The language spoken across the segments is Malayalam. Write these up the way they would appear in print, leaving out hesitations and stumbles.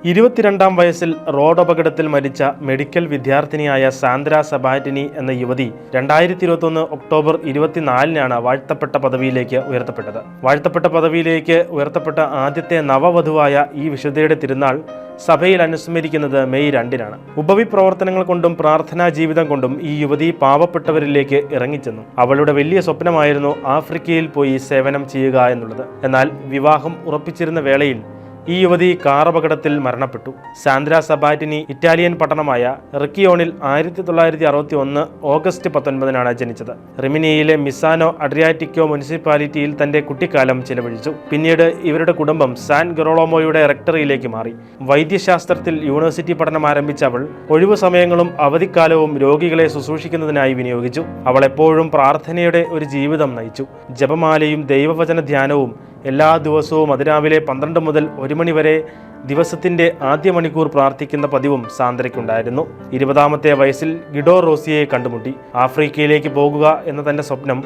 22-ാം വയസ്സിൽ റോഡ് അപകടത്തിൽ മരിച്ച മെഡിക്കൽ വിദ്യാർത്ഥിനിയായ സാന്ദ്ര സബാറ്റിനി എന്ന യുവതി 2021 ഒക്ടോബർ 24-നാണ് വാഴ്ത്തപ്പെട്ട പദവിയിലേക്ക് ഉയർത്തപ്പെട്ട ആദ്യത്തെ നവവധുവായ ഈ വിശുദ്ധയുടെ തിരുനാൾ സഭയിൽ അനുസ്മരിക്കുന്നത് മെയ് 2-നാണ്. ഉപവിപ്രവർത്തനങ്ങൾ കൊണ്ടും പ്രാർത്ഥനാ ജീവിതം കൊണ്ടും ഈ യുവതി പാവപ്പെട്ടവരിലേക്ക് ഇറങ്ങിച്ചെന്നു. അവളുടെ വലിയ സ്വപ്നമായിരുന്നു ആഫ്രിക്കയിൽ പോയി സേവനം ചെയ്യുക എന്നുള്ളത്. എന്നാൽ വിവാഹം ഉറപ്പിച്ചിരുന്ന വേളയിൽ ഈ യുവതി കാർ അപകടത്തിൽ മരണപ്പെട്ടു. സാന്ദ്ര സബാറ്റിനി ഇറ്റാലിയൻ പട്ടണമായ റിക്കിയോണിൽ 1961 ഓഗസ്റ്റ് 19-നാണ് ജനിച്ചത്. റിമിനിയിലെ മിസാനോ അഡ്രിയാറ്റിക്കോ മുനിസിപ്പാലിറ്റിയിൽ തന്റെ കുട്ടിക്കാലം ചിലവഴിച്ചു. പിന്നീട് ഇവരുടെ കുടുംബം സാൻ ഗിറോളോമോയുടെ റെക്ടറിയിലേക്ക് മാറി. വൈദ്യശാസ്ത്രത്തിൽ യൂണിവേഴ്സിറ്റി പഠനം ആരംഭിച്ച അവൾ ഒഴിവു സമയങ്ങളും അവധിക്കാലവും രോഗികളെ ശുശ്രൂഷിക്കുന്നതിനായി വിനിയോഗിച്ചു. അവൾ എപ്പോഴും പ്രാർത്ഥനയുടെ ഒരു ജീവിതം നയിച്ചു. ജപമാലയും ദൈവവചന ധ്യാനവും എല്ലാ ദിവസവും അതിരാവിലെ 12 മുതൽ 1 മണി വരെ ദിവസത്തിന്റെ ആദ്യ മണിക്കൂർ പ്രാർത്ഥിക്കുന്ന പതിവും സാന്ദ്രയ്ക്കുണ്ടായിരുന്നു. 20-ാമത്തെ വയസ്സിൽ ഗിഡോ റോസിയെ കണ്ടുമുട്ടി. ആഫ്രിക്കയിലേക്ക് പോകുക എന്ന തന്റെ സ്വപ്നം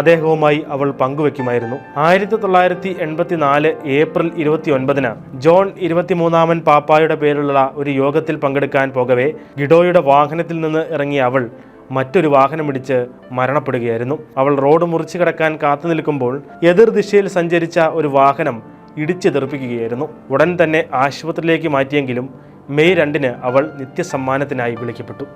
അദ്ദേഹവുമായി അവൾ പങ്കുവെക്കുമായിരുന്നു. 1984 ഏപ്രിൽ 29-ന് ജോൺ 23-ാമൻ പാപ്പായുടെ പേരിലുള്ള ഒരു യോഗത്തിൽ പങ്കെടുക്കാൻ പോകവേ ഗിഡോയുടെ വാഹനത്തിൽ നിന്ന് ഇറങ്ങിയ അവൾ മറ്റൊരു വാഹനമിടിച്ച് മരണപ്പെടുകയായിരുന്നു. അവൾ റോഡ് മുറിച്ചു കടക്കാൻ കാത്തു നിൽക്കുമ്പോൾ എതിർദിശയിൽ സഞ്ചരിച്ച ഒരു വാഹനം ഇടിച്ചു തെറിപ്പിക്കുകയായിരുന്നു. ഉടൻ തന്നെ ആശുപത്രിയിലേക്ക് മാറ്റിയെങ്കിലും മെയ് 2-ന് അവൾ നിത്യസമ്മാനത്തിനായി വിളിക്കപ്പെട്ടു.